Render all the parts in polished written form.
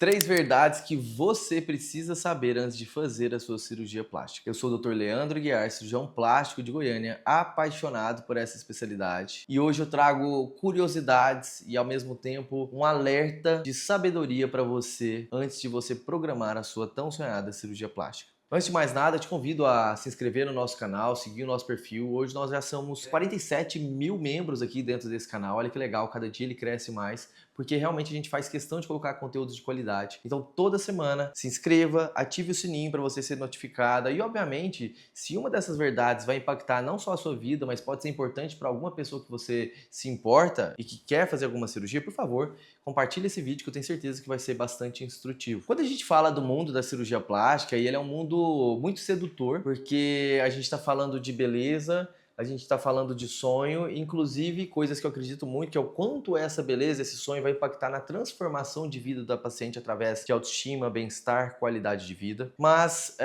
Três verdades que você precisa saber antes de fazer a sua cirurgia plástica. Eu sou o Dr. Leandro Guiar, cirurgião plástico de Goiânia, apaixonado por essa especialidade. E hoje eu trago curiosidades e, ao mesmo tempo, um alerta de sabedoria para você antes de você programar a sua tão sonhada cirurgia plástica. Antes de mais nada, te convido a se inscrever no nosso canal, seguir o nosso perfil. Hoje nós já somos 47 mil membros aqui dentro desse canal. Olha que legal, cada dia ele cresce mais, porque realmente a gente faz questão de colocar conteúdos de qualidade. Então toda semana se inscreva, ative o sininho para você ser notificada e, obviamente, se uma dessas verdades vai impactar não só a sua vida, mas pode ser importante para alguma pessoa que você se importa e que quer fazer alguma cirurgia, por favor, compartilhe esse vídeo que eu tenho certeza que vai ser bastante instrutivo. Quando a gente fala do mundo da cirurgia plástica, ele é um mundo muito sedutor, porque a gente está falando de beleza, a gente está falando de sonho, inclusive coisas que eu acredito muito, que é o quanto essa beleza, esse sonho vai impactar na transformação de vida da paciente através de autoestima, bem-estar, qualidade de vida. Mas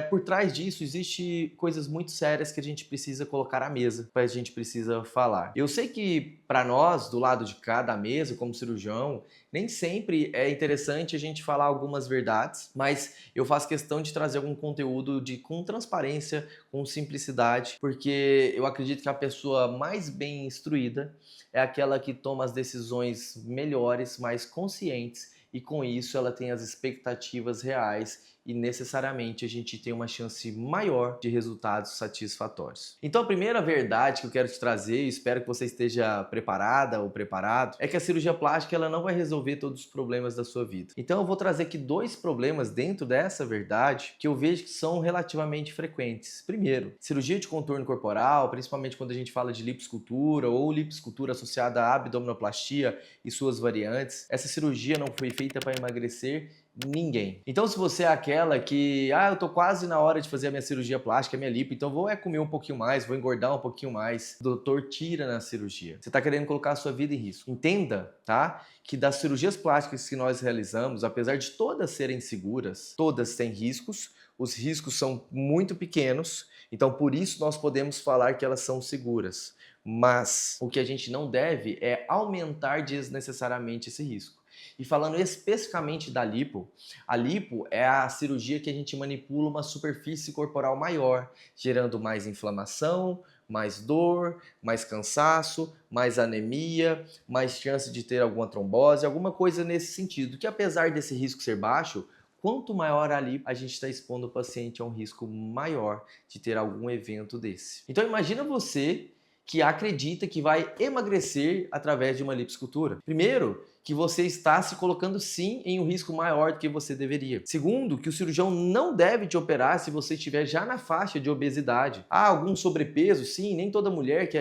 por trás disso existe coisas muito sérias que a gente precisa colocar à mesa, que a gente precisa falar. Eu sei que para nós, do lado de cá da mesa, como cirurgião, nem sempre é interessante a gente falar algumas verdades, mas eu faço questão de trazer algum conteúdo com transparência, com simplicidade, porque eu acredito que a pessoa mais bem instruída é aquela que toma as decisões melhores, mais conscientes, e com isso ela tem as expectativas reais e necessariamente a gente tem uma chance maior de resultados satisfatórios. Então a primeira verdade que eu quero te trazer, e espero que você esteja preparada ou preparado, é que a cirurgia plástica ela não vai resolver todos os problemas da sua vida. Então eu vou trazer aqui dois problemas dentro dessa verdade que eu vejo que são relativamente frequentes. Primeiro, cirurgia de contorno corporal, principalmente quando a gente fala de lipoescultura ou lipoescultura associada à abdominoplastia e suas variantes. Essa cirurgia não foi feita para emagrecer ninguém. Então se você é aquela que, eu tô quase na hora de fazer a minha cirurgia plástica, a minha lipo, então vou comer um pouquinho mais, vou engordar um pouquinho mais, o doutor tira na cirurgia. Você tá querendo colocar a sua vida em risco. Entenda, tá? Que das cirurgias plásticas que nós realizamos, apesar de todas serem seguras, todas têm riscos, os riscos são muito pequenos, então por isso nós podemos falar que elas são seguras. Mas o que a gente não deve é aumentar desnecessariamente esse risco. E falando especificamente da lipo, a lipo é a cirurgia que a gente manipula uma superfície corporal maior, gerando mais inflamação, mais dor, mais cansaço, mais anemia, mais chance de ter alguma trombose, alguma coisa nesse sentido, que apesar desse risco ser baixo, quanto maior a lipo, a gente está expondo o paciente a um risco maior de ter algum evento desse. Então imagina você que acredita que vai emagrecer através de uma lipoescultura. Primeiro, que você está se colocando sim em um risco maior do que você deveria. Segundo, que o cirurgião não deve te operar se você estiver já na faixa de obesidade. Há algum sobrepeso? Sim, nem toda mulher que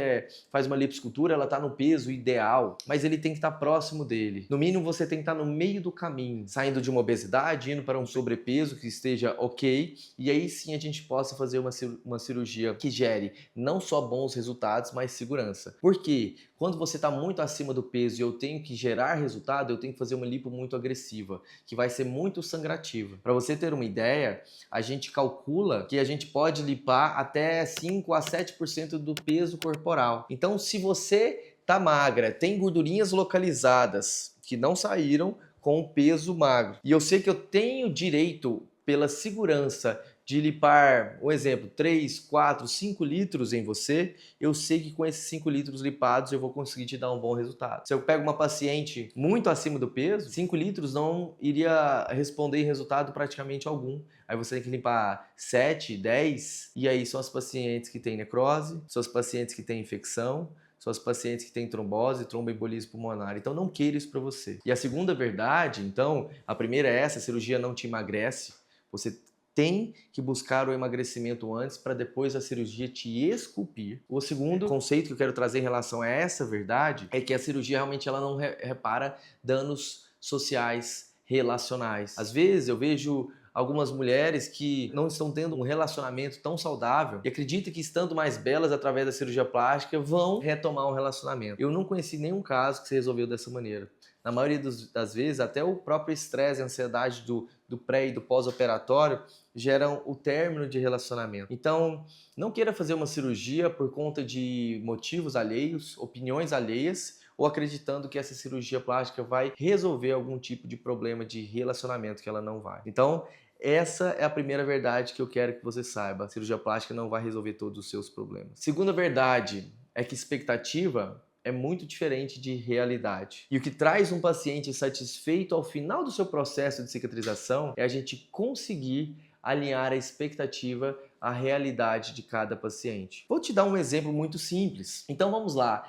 faz uma lipoescultura, ela está no peso ideal, mas ele tem que estar próximo dele. No mínimo, você tem que estar no meio do caminho, saindo de uma obesidade, indo para um sobrepeso que esteja ok, e aí sim a gente possa fazer uma cirurgia que gere não só bons resultados, mas segurança. Por quê? Quando você está muito acima do peso e eu tenho que gerar resultado, eu tenho que fazer uma lipo muito agressiva, que vai ser muito sangrativa. Para você ter uma ideia, a gente calcula que a gente pode lipar até 5 a 7% do peso corporal. Então, se você tá magra, tem gordurinhas localizadas que não saíram com o peso magro, e eu sei que eu tenho direito, pela segurança, de lipar, um exemplo, 3, 4, 5 litros em você, eu sei que com esses 5 litros lipados eu vou conseguir te dar um bom resultado. Se eu pego uma paciente muito acima do peso, 5 litros não iria responder em resultado praticamente algum. Aí você tem que limpar 7, 10, e aí são as pacientes que têm necrose, são as pacientes que têm infecção, são as pacientes que têm trombose, tromboembolismo pulmonar. Então não queira isso para você. E a segunda verdade, então, a primeira é essa, a cirurgia não te emagrece, você tem que buscar o emagrecimento antes para depois a cirurgia te esculpir. O segundo conceito que eu quero trazer em relação a essa verdade é que a cirurgia realmente ela não repara danos sociais, relacionais. Às vezes eu vejo algumas mulheres que não estão tendo um relacionamento tão saudável e acreditam que estando mais belas através da cirurgia plástica vão retomar um relacionamento. Eu não conheci nenhum caso que se resolveu dessa maneira. Na maioria das vezes, até o próprio estresse e ansiedade do pré e do pós-operatório geram o término de relacionamento. Então, não queira fazer uma cirurgia por conta de motivos alheios, opiniões alheias, ou acreditando que essa cirurgia plástica vai resolver algum tipo de problema de relacionamento que ela não vai. Então, essa é a primeira verdade que eu quero que você saiba. A cirurgia plástica não vai resolver todos os seus problemas. Segunda verdade é que expectativa é muito diferente de realidade. E o que traz um paciente satisfeito ao final do seu processo de cicatrização é a gente conseguir alinhar a expectativa à realidade de cada paciente. Vou te dar um exemplo muito simples. Então vamos lá.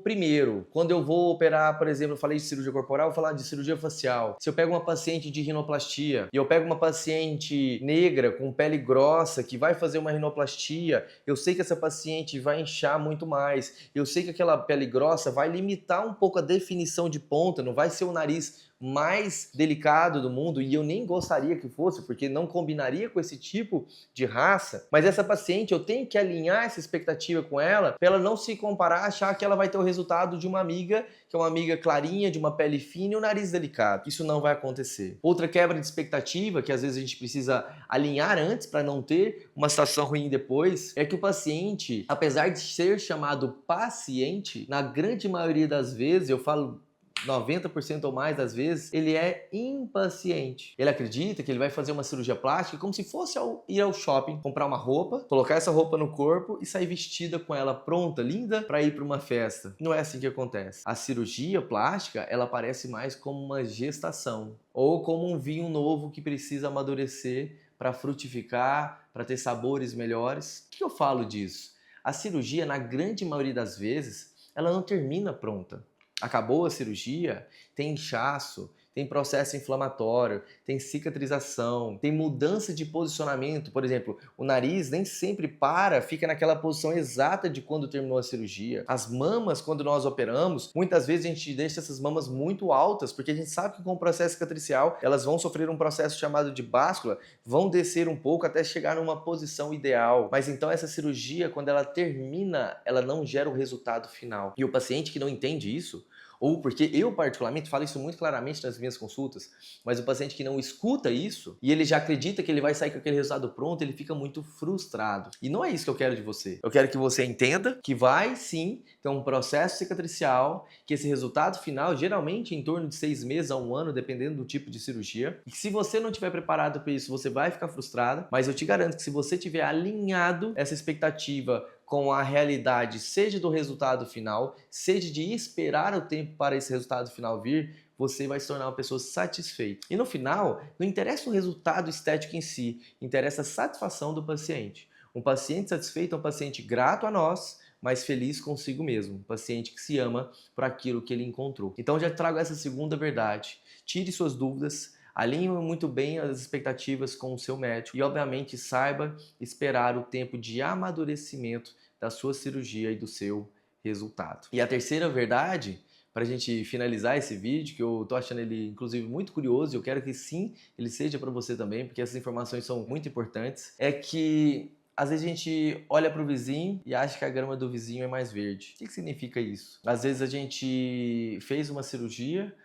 Primeiro, quando eu vou operar, por exemplo, eu falei de cirurgia corporal, eu vou falar de cirurgia facial. Se eu pego uma paciente de rinoplastia e eu pego uma paciente negra com pele grossa que vai fazer uma rinoplastia, eu sei que essa paciente vai inchar muito mais. Eu sei que aquela pele grossa vai limitar um pouco a definição de ponta, não vai ser o nariz mais delicado do mundo, e eu nem gostaria que fosse, porque não combinaria com esse tipo de raça. Mas essa paciente, eu tenho que alinhar essa expectativa com ela, para ela não se comparar, achar que ela vai ter o resultado de uma amiga, que é uma amiga clarinha, de uma pele fina e um nariz delicado. Isso não vai acontecer. Outra quebra de expectativa, que às vezes a gente precisa alinhar antes para não ter uma situação ruim depois, é que o paciente, apesar de ser chamado paciente, na grande maioria das vezes, eu falo 90% ou mais das vezes, ele é impaciente. Ele acredita que ele vai fazer uma cirurgia plástica como se fosse ir ao shopping, comprar uma roupa, colocar essa roupa no corpo e sair vestida com ela pronta, linda, para ir para uma festa. Não é assim que acontece. A cirurgia plástica, ela parece mais como uma gestação ou como um vinho novo que precisa amadurecer para frutificar, para ter sabores melhores. O que eu falo disso? A cirurgia, na grande maioria das vezes, ela não termina pronta. Acabou a cirurgia, tem inchaço, tem processo inflamatório, tem cicatrização, tem mudança de posicionamento. Por exemplo, o nariz nem sempre fica naquela posição exata de quando terminou a cirurgia. As mamas, quando nós operamos, muitas vezes a gente deixa essas mamas muito altas, porque a gente sabe que com o processo cicatricial elas vão sofrer um processo chamado de báscula, vão descer um pouco até chegar numa posição ideal. Mas então essa cirurgia, quando ela termina, ela não gera o resultado final. E o paciente que não entende isso, ou porque eu particularmente falo isso muito claramente nas minhas consultas, mas o paciente que não escuta isso e ele já acredita que ele vai sair com aquele resultado pronto, ele fica muito frustrado. E não é isso que eu quero de você. Eu quero que você entenda que vai sim ter um processo cicatricial, que esse resultado final, geralmente em torno de 6 meses a 1 ano, dependendo do tipo de cirurgia, e que se você não estiver preparado para isso, você vai ficar frustrado, mas eu te garanto que se você tiver alinhado essa expectativa com a realidade, seja do resultado final, seja de esperar o tempo para esse resultado final vir, você vai se tornar uma pessoa satisfeita. E no final, não interessa o resultado estético em si, interessa a satisfação do paciente. Um paciente satisfeito é um paciente grato a nós, mas feliz consigo mesmo. Um paciente que se ama por aquilo que ele encontrou. Então já trago essa segunda verdade. Tire suas dúvidas, alinhe muito bem as expectativas com o seu médico e, obviamente, saiba esperar o tempo de amadurecimento da sua cirurgia e do seu resultado. E a terceira verdade, para a gente finalizar esse vídeo, que eu tô achando ele, inclusive, muito curioso, e eu quero que sim, ele seja para você também, porque essas informações são muito importantes, é que às vezes a gente olha para o vizinho e acha que a grama do vizinho é mais verde. O que significa isso? Às vezes a gente fez uma cirurgia,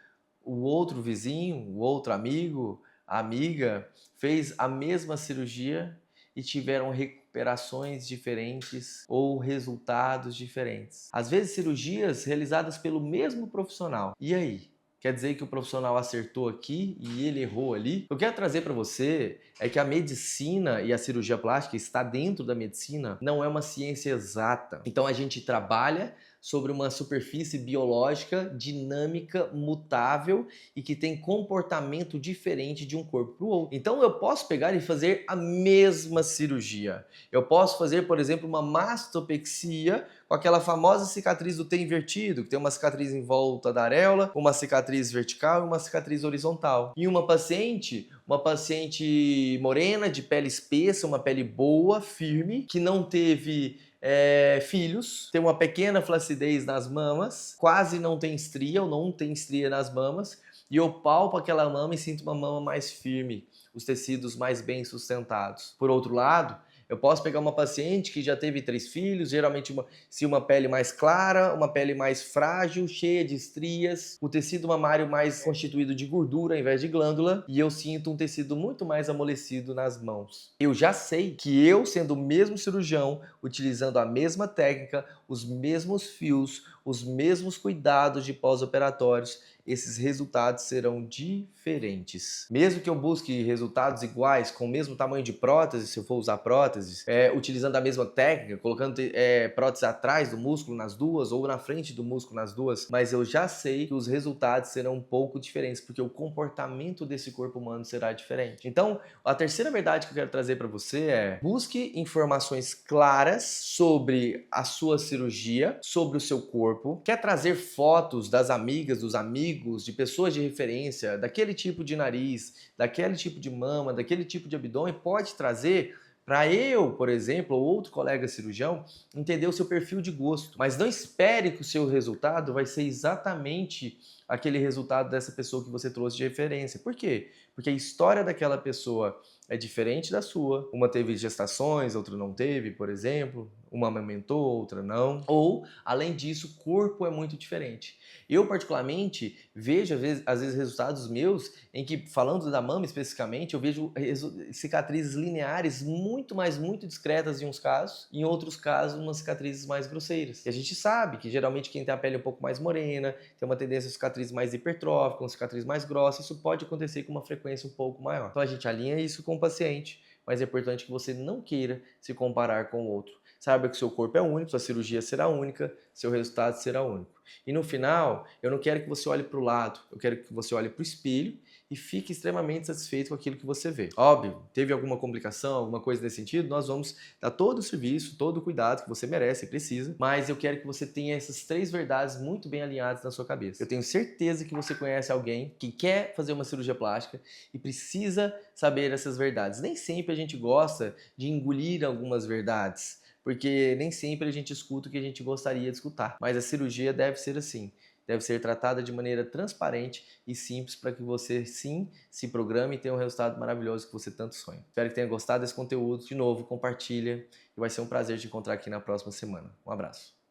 o outro vizinho, o outro amigo, a amiga, fez a mesma cirurgia e tiveram recuperações diferentes ou resultados diferentes. Às vezes cirurgias realizadas pelo mesmo profissional. E aí? Quer dizer que o profissional acertou aqui e ele errou ali? O que eu quero trazer para você é que a medicina e a cirurgia plástica está dentro da medicina, não é uma ciência exata. Então a gente trabalha sobre uma superfície biológica, dinâmica, mutável e que tem comportamento diferente de um corpo para o outro. Então eu posso pegar e fazer a mesma cirurgia. Eu posso fazer, por exemplo, uma mastopexia com aquela famosa cicatriz do T invertido, que tem uma cicatriz em volta da areola, uma cicatriz vertical e uma cicatriz horizontal. E uma paciente morena, de pele espessa, uma pele boa, firme, que não teve filhos, tem uma pequena flacidez nas mamas, quase não tem estria ou não tem estria nas mamas, e eu palpo aquela mama e sinto uma mama mais firme, os tecidos mais bem sustentados. Por outro lado, Eu posso pegar uma paciente que já teve 3 filhos, geralmente se uma pele mais clara, uma pele mais frágil, cheia de estrias, o tecido mamário mais constituído de gordura ao invés de glândula, e eu sinto um tecido muito mais amolecido nas mãos. Eu já sei que eu, sendo o mesmo cirurgião, utilizando a mesma técnica, os mesmos fios, os mesmos cuidados de pós-operatórios, esses resultados serão diferentes. Mesmo que eu busque resultados iguais, com o mesmo tamanho de prótese, se eu for usar próteses, utilizando a mesma técnica, colocando prótese atrás do músculo nas duas ou na frente do músculo nas duas, mas eu já sei que os resultados serão um pouco diferentes, porque o comportamento desse corpo humano será diferente. Então, a terceira verdade que eu quero trazer para você é: busque informações claras sobre a sua cirurgia, sobre o seu corpo. Quer trazer fotos das amigas, dos amigos, de pessoas de referência, daquele tipo de nariz, daquele tipo de mama, daquele tipo de abdômen, pode trazer para eu, por exemplo, ou outro colega cirurgião, entender o seu perfil de gosto. Mas não espere que o seu resultado vai ser exatamente aquele resultado dessa pessoa que você trouxe de referência. Por quê? Porque a história daquela pessoa é diferente da sua. Uma teve gestações, outra não teve, por exemplo. Uma amamentou, outra não. Ou, além disso, o corpo é muito diferente. Eu, particularmente, vejo às vezes resultados meus em que, falando da mama especificamente, eu vejo cicatrizes lineares muito discretas em uns casos, em outros casos, umas cicatrizes mais grosseiras. E a gente sabe que, geralmente, quem tem a pele um pouco mais morena, tem uma tendência a cicatriz mais hipertrófica, uma cicatriz mais grossa, isso pode acontecer com uma frequência um pouco maior. Então, a gente alinha isso com o paciente, mas é importante que você não queira se comparar com o outro. Saiba que seu corpo é único, sua cirurgia será única, seu resultado será único. E no final, eu não quero que você olhe para o lado, eu quero que você olhe para o espelho e fique extremamente satisfeito com aquilo que você vê. Óbvio, teve alguma complicação, alguma coisa nesse sentido, nós vamos dar todo o serviço, todo o cuidado que você merece e precisa, mas eu quero que você tenha essas 3 verdades muito bem alinhadas na sua cabeça. Eu tenho certeza que você conhece alguém que quer fazer uma cirurgia plástica e precisa saber essas verdades. Nem sempre a gente gosta de engolir algumas verdades, porque nem sempre a gente escuta o que a gente gostaria de escutar. Mas a cirurgia deve ser assim, deve ser tratada de maneira transparente e simples para que você sim se programe e tenha um resultado maravilhoso que você tanto sonha. Espero que tenha gostado desse conteúdo. De novo, compartilha e vai ser um prazer te encontrar aqui na próxima semana. Um abraço.